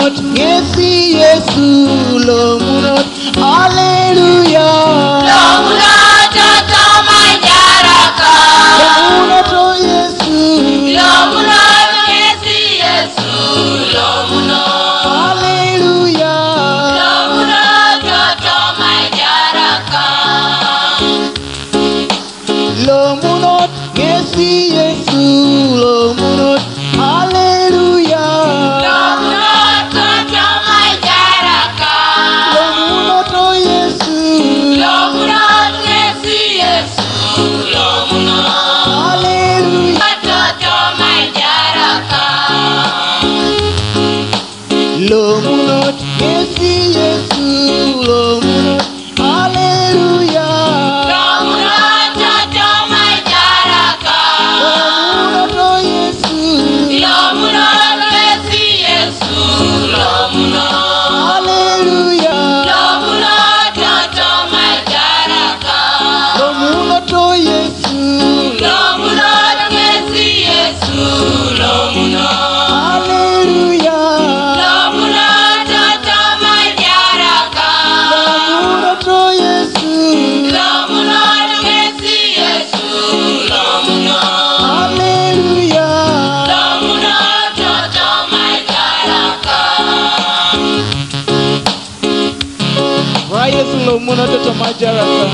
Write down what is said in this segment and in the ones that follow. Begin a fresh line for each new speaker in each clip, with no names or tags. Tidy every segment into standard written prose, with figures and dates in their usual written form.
Lomunot ngesi Yesu lomunot hallelujah
Lomunot toma jaraka
Lomunot Yesu
Lomunot ngesi Yesu Lomunot
hallelujah
Lomunot toma jaraka
Lomunot ngesi Yesu lomunot hallelujah
Lomunot toma jaraka
Lomunot Yesu
Lomunot ngesi Yesu Lomunot
hallelujah
toma jaraka
Lomunot ngesi Yesu lomunot hallelujah
Lomunot toma jaraka
Lomunot Yesu
Lomunot ngesi Yesu Lomunot
hallelujah
Lomunot toma jaraka
Lomunot Yesu
Lomunot ngesi Yesu Lomunot
hallelujah
Lomunot toma jaraka
Lomunot Yesu
Lomunot ngesi Yesu Lomunot
hallelujah
Lomunot toma jaraka
Wa Yesu lomunot tomajaraka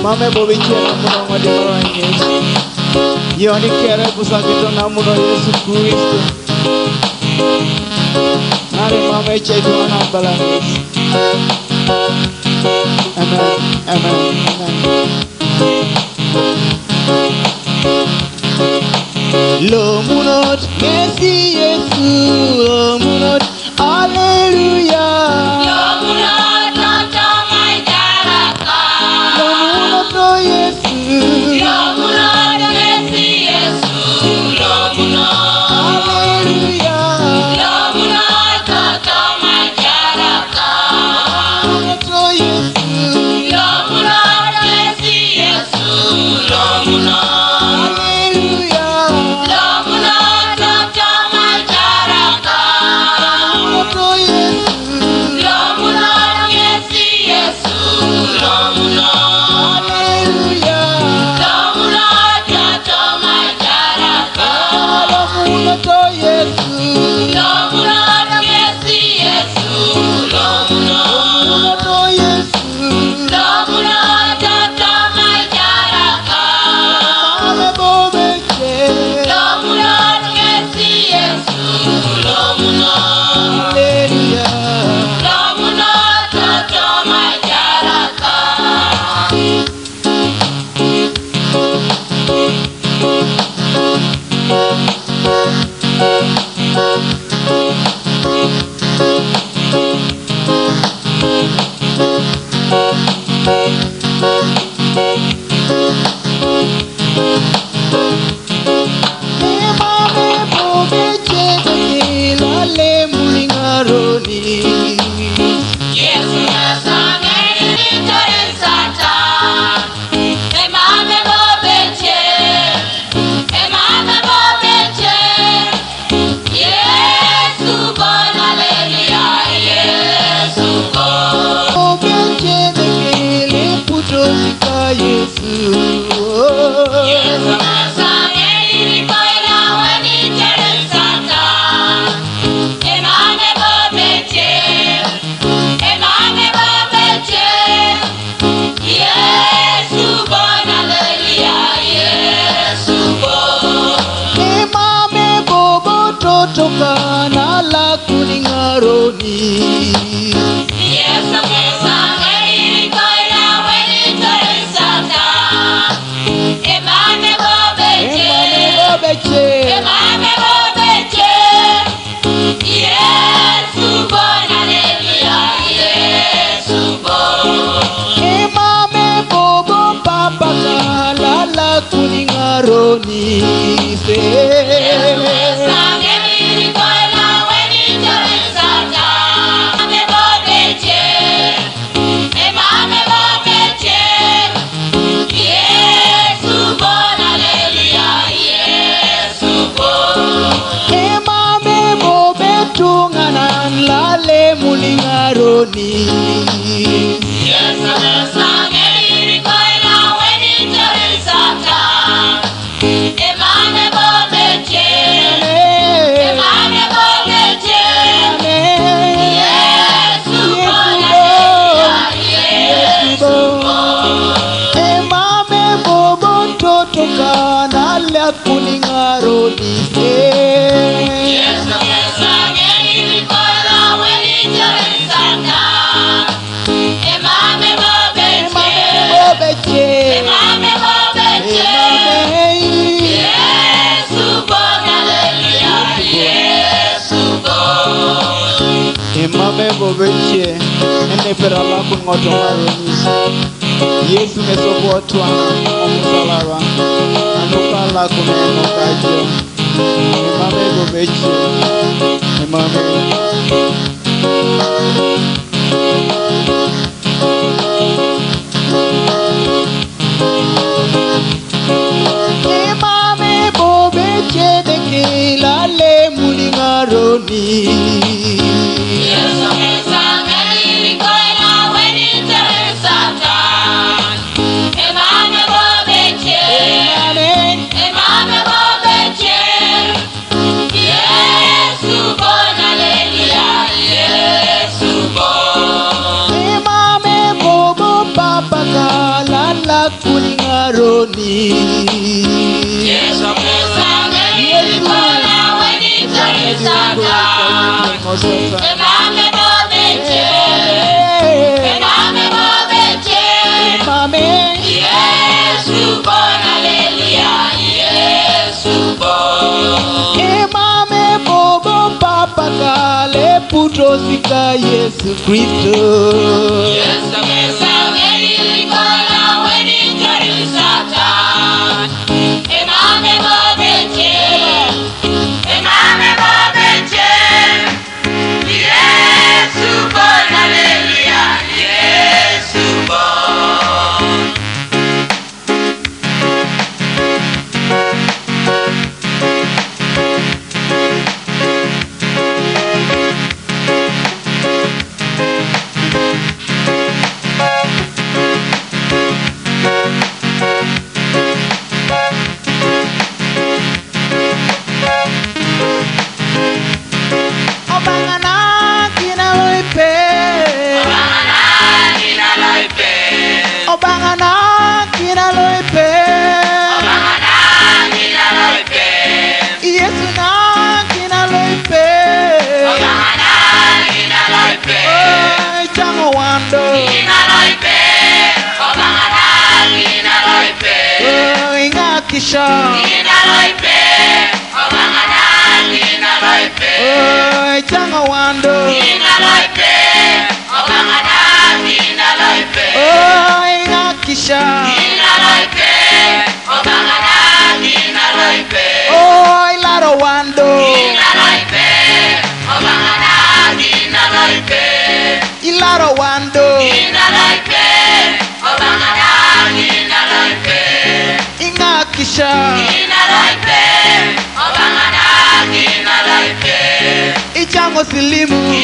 Mame bobi chena muno ngadi maranyes Yoni kere busakito na muno Yesu Kristo Nare mame chetu anambalangis Amen, amen, amen Lomunot ngesi Yesu lomunot hallelujah
Lomunot toma jaraka
Lomunot Yesu
Lomunot ngesi Yesu Lomunot
hallelujah
Lomunot toma jaraka
Lomunot Yesu
Lomunot ngesi Yesu Lomunot
hallelujah
Lomunot toma jaraka
Lomunot Yesu
Lomunot ngesi Yesu Lomunot
hallelujah
Lomunot toma jaraka
Lomunot Yesu
Lomunot ngesi Yesu Lomunot
Lomunot Yesu
Lomunot toma jaraka
Mame bobeche
Lomunot ngesi Yesu Lomunot
hallelujah
Lomunot toma jaraka
Mame bobeche lale mulingaroni
Yesu nasanga interesata Emame bobeche Yesu bona lelia Yesu go
bobeche dekele putosika Yesu
Yesu nasanga irikoina wani interesata Emame bobeche Yesu bona lelia Yesu go
Mame bobo totoka nala kuningaroni
Yesu nasanga irikoina wani interesata Emame bobeche Yesu bona lelia Yesu go
Mame bobo papa lala kuningaroni
Sange irikoina wani interesata Emame bobeche Yesu bona lelia Yesu go
Mame bobe tungana nale kuningaro dise
Yesu kesage nilikola weni teresata Emame bobeche Emame bobeche Yesu bon hallelujah Yesu bon
Emame bobeche ene perala kungoto mareni Yesu mesobotwa omusalaba anokala kumeno kajo Emame bobeche Emame Emame bobeche de kilale mulingaroni
Yesu kesage nilikola weni teresata Emame bobeche Emame bobeche Yesu bon hallelujah Yesu bon
Emame bobo papa kalala kulingaroni
Yesu kesage nilikola weni teresata Emame bobeche Emame bobeche
Emame
Yesu bon hallelujah Yesu bon
Emame bobo papa kale putrosika Yesu Kristo
Yesu kesage nilikola weni teresata Emame bobeche Emame bobeche Yesu bon hallelujah Yesu bon
Obangana kinaloipe Obangana kinaloipe Yesu na kinaloipe Chango wando Ingakisha Chango wando Ingakisha Ilaro wando Ilaro wando Ingakisha Ichango silimu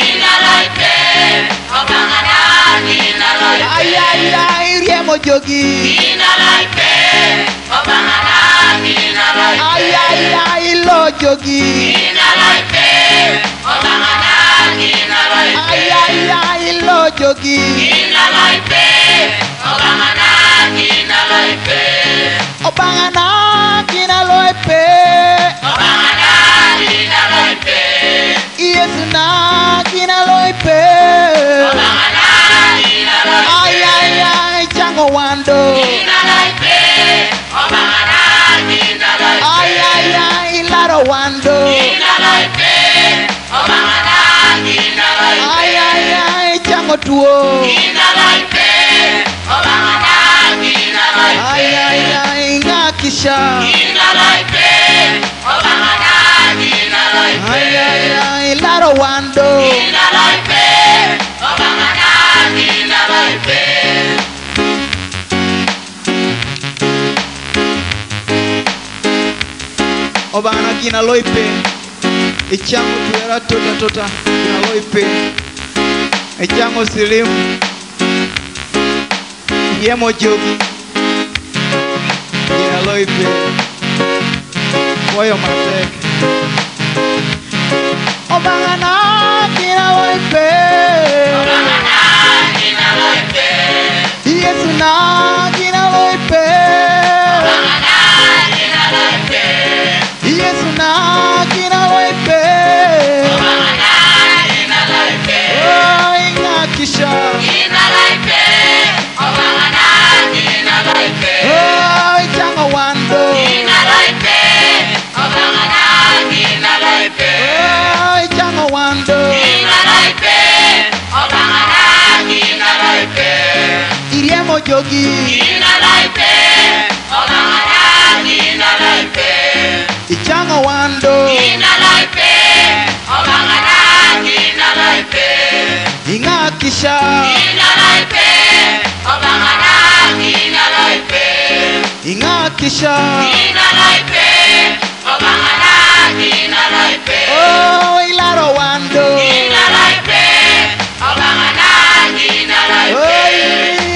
Ay ay ay riemo jogi Ay ay ay lo jogi Ay ay ay lo jogi Obangana kinaloipe Yesu na kinaloipe Ay ay ay chango wando Ay ay ay laro wando Ay ay ay chango tuo Ay ay ay ngakisha Ay ay ay laro wando Obangana kinaloipe Echango tuera tota kinaloipe Echango silimu Yemo jogi kinaloipe Koyo matek Obangana kinaloipe Yesu na kinaloipe jogi
Gina laipe, obangana gina laipe.
Ichango wando
Gina laipe, obangana gina laipe.
Ingakisha
Gina laipe, obangana gina laipe.
Ingakisha
Gina laipe, obangana gina laipe.
Oh ilaro wando
Gina laipe, obangana gina laipe.
Oh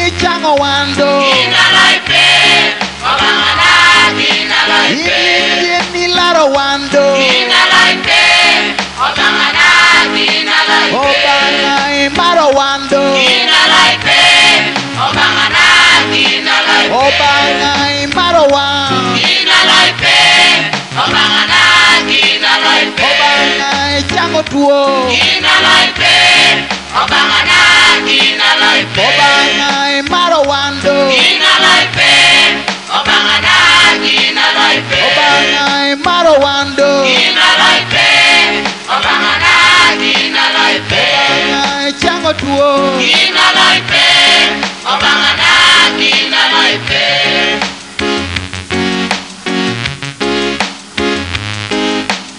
ichango wando
Gina laipe, obangana gina laipe.
Ilaro wando
Gina laipe, obangana gina laipe.
Obanga imaro wando
Gina laipe, obangana gina laipe.
Obanga imaro wando
Gina laipe, obangana gina laipe.
Obanga ichango tuo
Gina laipe, obangana gina laipe.
Obanga imaro wando
Gina laipe, obangana gina laipe.
Obanga imaro wando
Gina laipe, obangana gina laipe.
Obanga ichango tuo
Gina laipe, obangana gina laipe.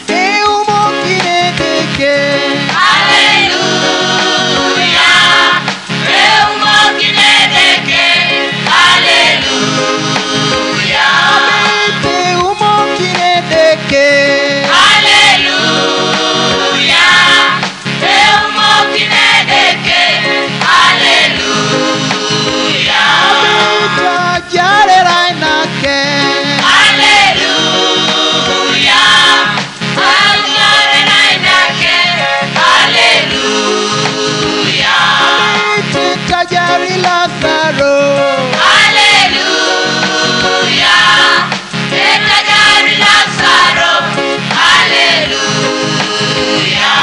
Eumo kinedeke
Hallelujah, eumo kinedeke. Hallelujah,
Eumo kinedeke
hallelujah, eumo kinedeke. Hallelujah,
Jare rainake
hallelujah, hallelujah, hallelujah.
Tajari Lazaro
Hallelujah, Etajari Lazaro. Hallelujah,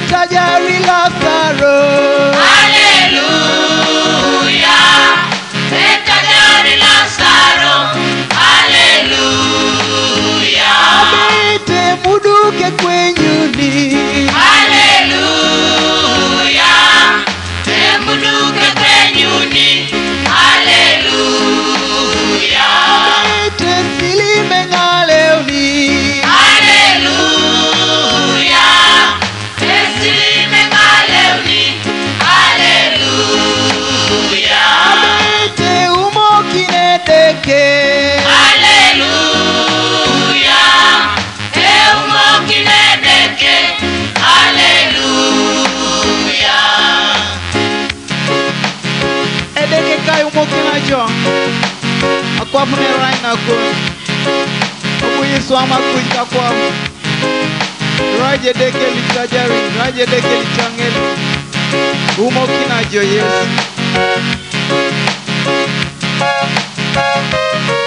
Tajari Lazaro
Hallelujah, Etajari Lazaro. Hallelujah,
Muduke kwenyuni
Hallelujah, Emuduke kwenyuni. Hallelujah,
Silime ngaleuni
Hallelujah, Esilime ngaleuni. Hallelujah,
Umo kinedeke
Hallelujah, eumo kinedeke. Hallelujah,
Edeke kai umo kinacho Akwa mune raina ko Omu Yesu ama kuika kwa Raje deke litajari Raje deke lichangeli Umo kinacho Yesu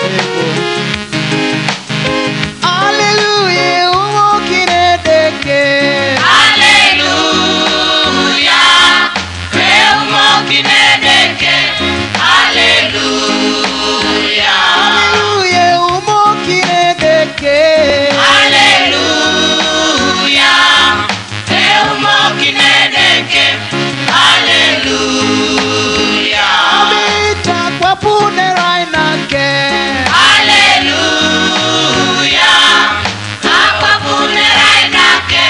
Ego Hallelujah umo kinedeke
Hallelujah, eumo kinedeke. Hallelujah,
Hallelujah umo kinedeke
hallelujah, eumo kinedeke. Hallelujah,
Takwa pune rainake
hallelujah, akapune rainake.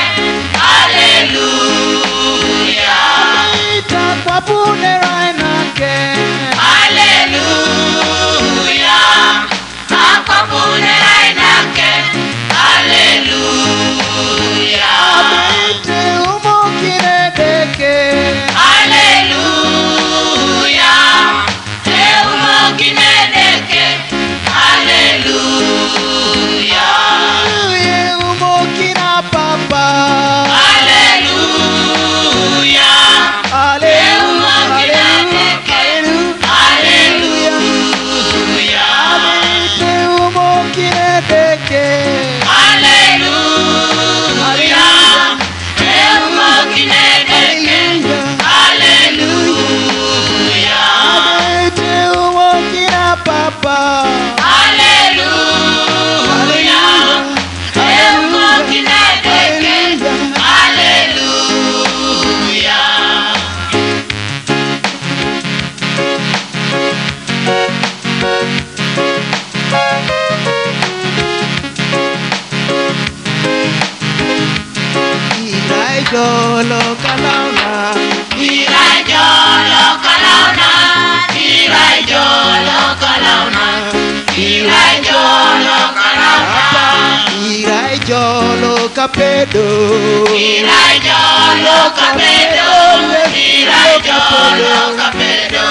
Hallelujah,
Takwa pune rainake
hallelujah, akapune rainake. Hallelujah,
Umo kinedeke
hallelujah, eumo kinedeke. Hallelujah,
Hallelujah umo kina papa
hallelujah,
Hallelujah Hallelujah
hallelujah,
Umo kinedeke
hallelujah, eumo kinedeke. Hallelujah,
Umo kina papa
hallelujah, eumo kinedeke. Hallelujah,
jolo kalauna.
Irai jolo kalauna. Irai jolo kalauna. Irai jolo kalauna.
Irai jolo kapedo.
Irai jolo kapedo. Irai jolo kapedo.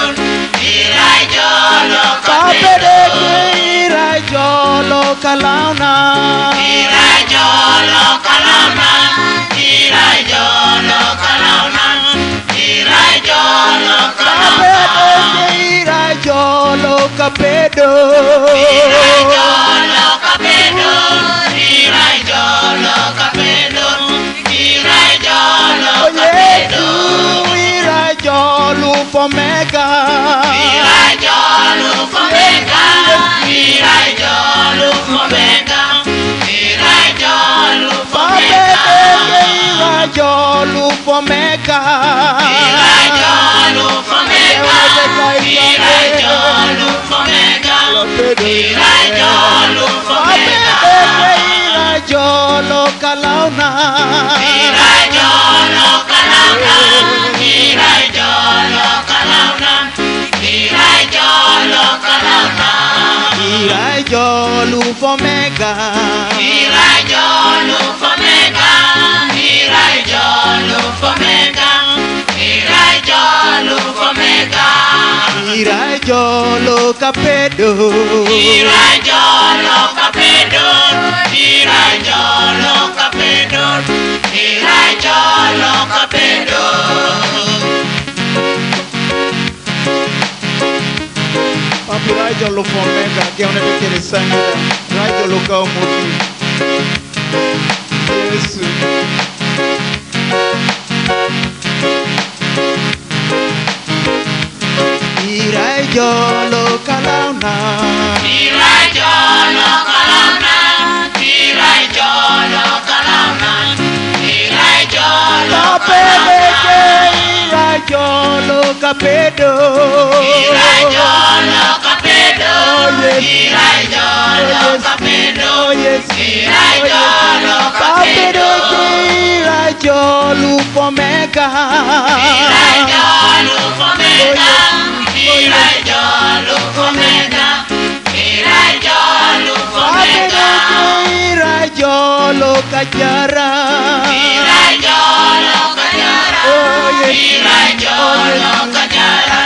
Irai jolo kapedo.
Irai jolo kalauna.
Irai jolo kalauna. Irai jolo kalauna. Irai jolo kalauna.
Irai jolo kapedo.
Irai jolo kapedo. Irai jolo kapedo. Irai jolo kapedo.
Irai jolo fomega.
Irai jolo fomega. Irai jolo fomega. Irai jolo fomega.
Irai jolo fomega.
Irai jolo fomega. Irai jolo fomega. Irai jolo fomega.
Irai jolo kalauna.
Irai jolo kalauna. Irai jolo kalauna. Irai jolo kalauna.
Irai jolo fomega.
Irai jolo fomega. Irai jolo fomega. Irai jolo fomega.
Irai jolo kapedo.
Irai jolo kapedo. Irai jolo kapedo. Irai jolo kapedo.
Papi irai jolo fomega. Que una vez que le sangra. Irai jolo kaumoki. Yesu. Irai jolo kalauna.
Irai jolo kalauna. Irai jolo kalauna. Irai jolo kalauna.
Irai jolo kapedo.
Irai jolo kapedo. Irai jolo kapedo. Irai jolo kapedo.
Irai jolo fomega.
Irai jolo fomega. Irai jolo fomega. Irai jolo fomega.
Irai jolo kajara.
Irai jolo kajara. Irai jolo kajara.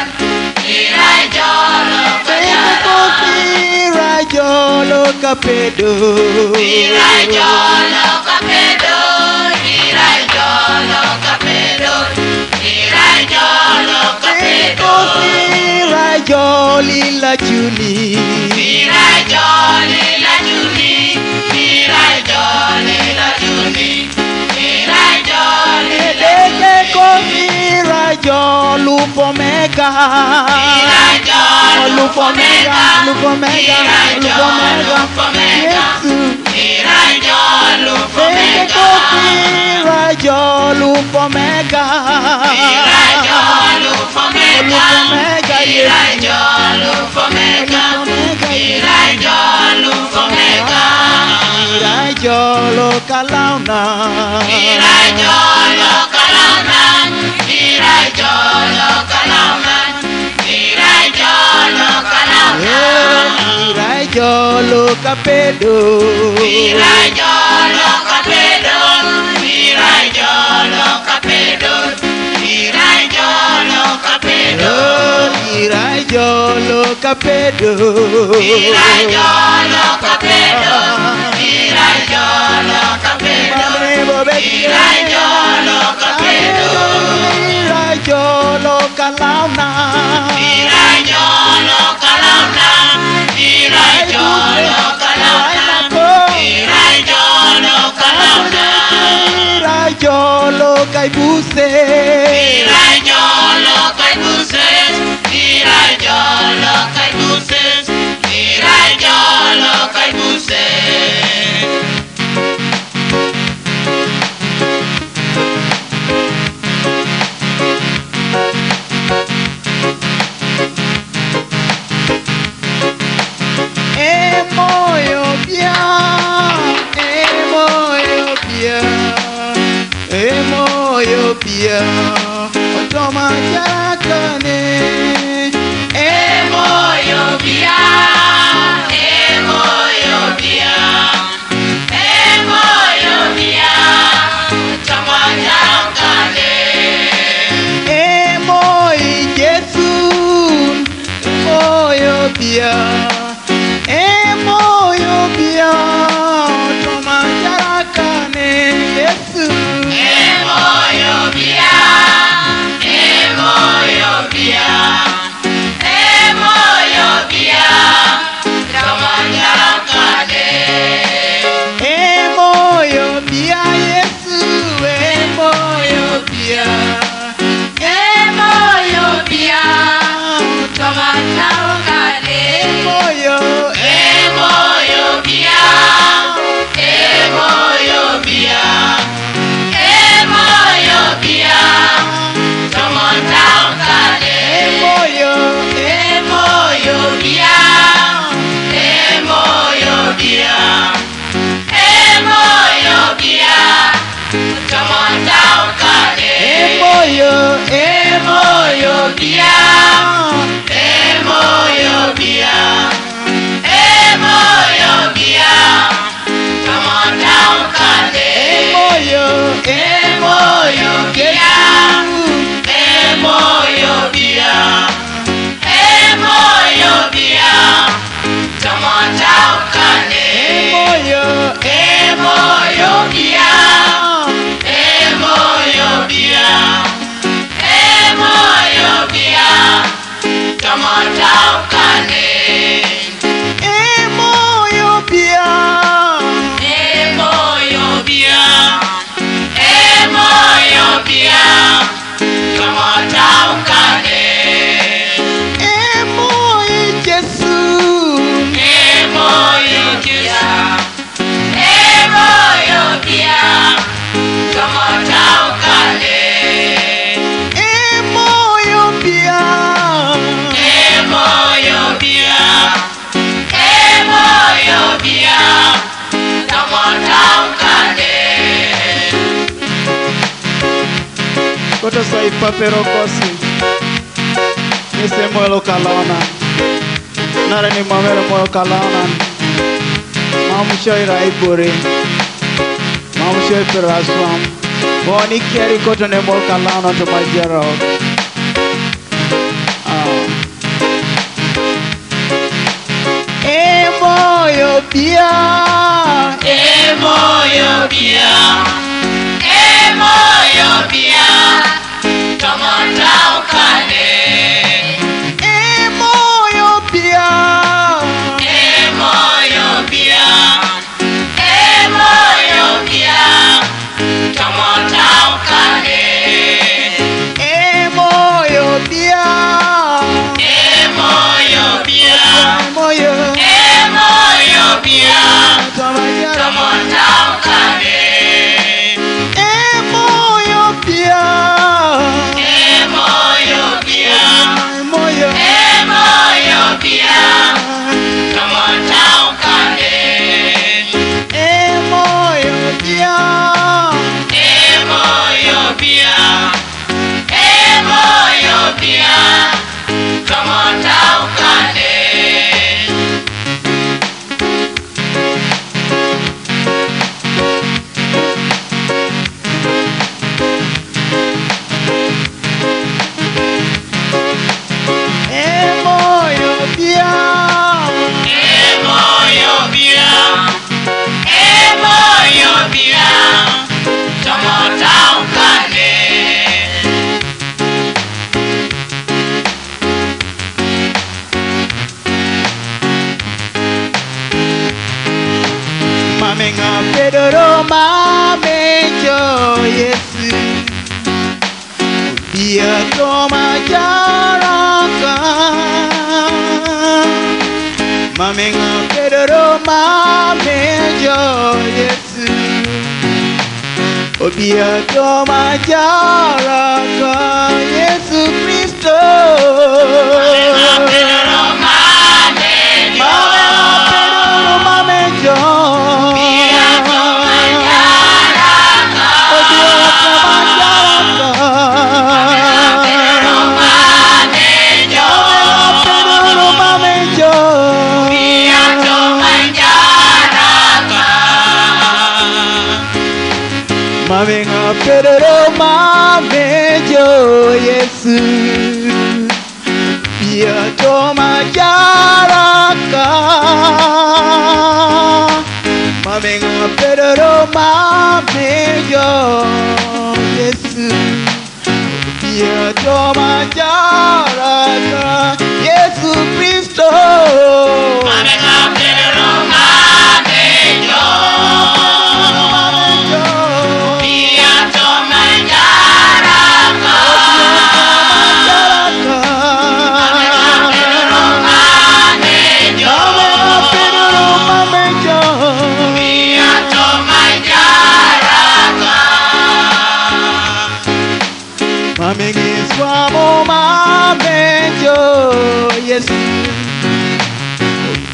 Irai jolo kajara.
Irai jolo kapedo.
Irai jolo kapedo. Irai jolo kapedo. Irai jolo kapedo.
Irai joli la juni.
Irai joli la juni. Irai joli la juni. Irai joli la juni.
Irai jolo fomega.
Irai jolo fomega.
Lufomega.
Irai jolo fomega. Irai jolo fomega.
Irai jolo fomega.
Irai jolo fomega. Irai jolo fomega. Irai jolo fomega.
Irai jolo kalauna.
Irai jolo kalauna. Irai jolo kalauna. Irai jolo kalauna.
Irai jolo kapedo.
Irai jolo kapedo. Irai jolo kapedo. Irai jolo kapedo.
Irai jolo kapedo.
Irai jolo kapedo. Irai jolo kapedo. Irai jolo kapedo.
Irai jolo kalauna.
Irai jolo kalauna. Irai jolo kalauna. Irai jolo kalauna.
Irai jolo kaibuse.
Irai jolo kaibuse. Irai jolo kaibuse. Irai jolo kaibuse.
bia otoma jarakane
Emoyo bia, emoyo bia, emoyo bia, tamanjakane.
Emoi Jesu emoyo bia otoma jarakane Yesu
Emoyo bia, emoyo bia, emoyo bia, tamanjakane.
emoyo bia Yesu emoyo bia
Emoyo bia, tamanjakane.
emoyo
Emoyo bia, emoyo bia, emoyo bia, tamanjakane.
emoyo
Emoyo bia, emoyo bia, emoyo bia, tamanjakane.
emoyo
Emoyo bia, emoyo bia, emoyo bia, tamanjakane.
emoyo
Emoyo bia, emoyo bia, emoyo bia, tamanjakane.
emoyo
Emoyo bia, emoyo bia, emoyo bia, tamanjakane.
emoyo bia
Emoyo bia, emoyo bia, tamanjakane.
emoyo Jesu
Emoyo bia, emoyo bia, tamanjakane.
emoyo bia
Emoyo bia, emoyo bia, tamanjakane.
koto sai papero kosi nise muelo kalona nare ni mamero muelo kalona mamusho irai bore mamusho peraswam boni keri koto ne muelo kalona to majero emoyo bia
Emoyo bia, emoyo bia, tamanjakane.
emoyo bia
Emoyo bia, emoyo bia, tamanjakane.
emoyo bia
Emoyo bia,
emoyo
emoyo bia,
tamajara
tamanjakane.
emoyo bia
Emoyo bia,
emoyo
emoyo bia, tamanjakane.
emoyo bia
Emoyo bia, emoyo bia, tamanjakane.
emoyo bia
Emoyo bia, emoyo bia, tamanjakane.
mamenga pedoro mamejo Yesu bia toma jaraka mamenga pedoro mamejo Yesu obia toma jaraka Yesu Kristo
Pedro mame,
mamenga pedoro mamejo
bia tamanjaraka.
obia toma jaraka Mamenga perero mamejo Yesu Bia toma jaraka Mamenga perero mamejo Yesu Bia toma jaraka Yesu Kristo
Mamenga perero mamejo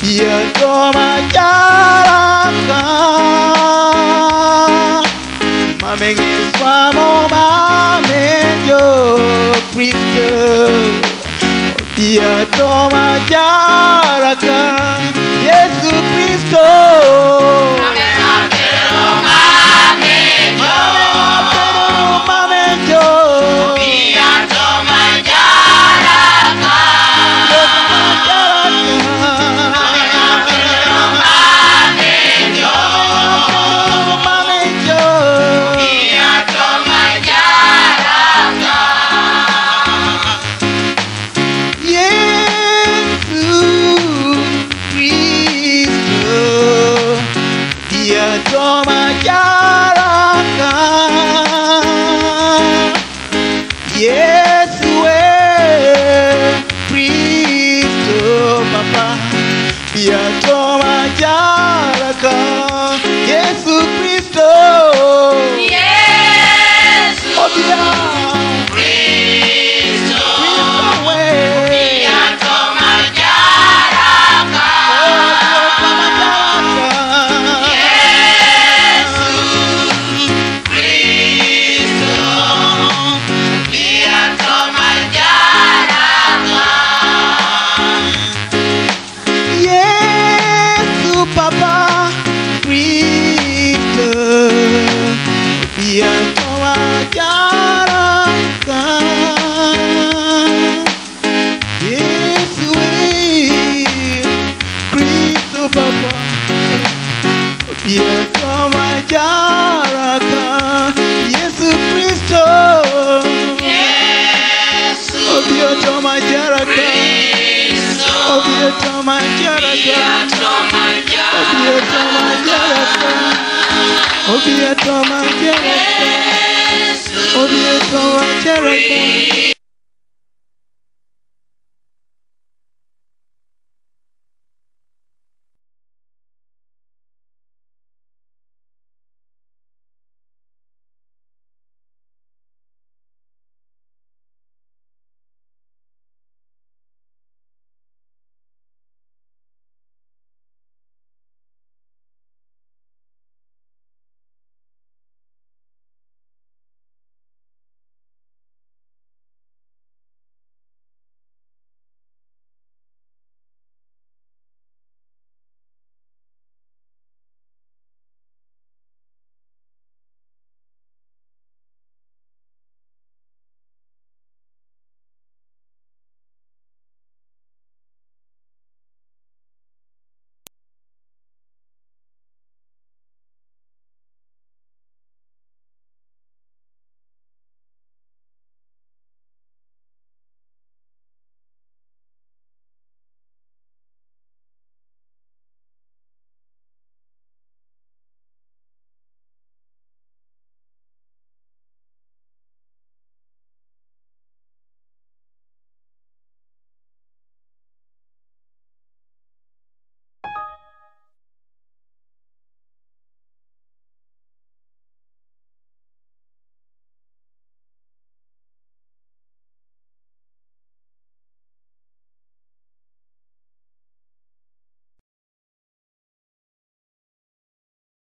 Dia toma jaraka Mamengiswamo mamenyo Kristo Dia toma jaraka Yesu Kristo Obieto ma jaraka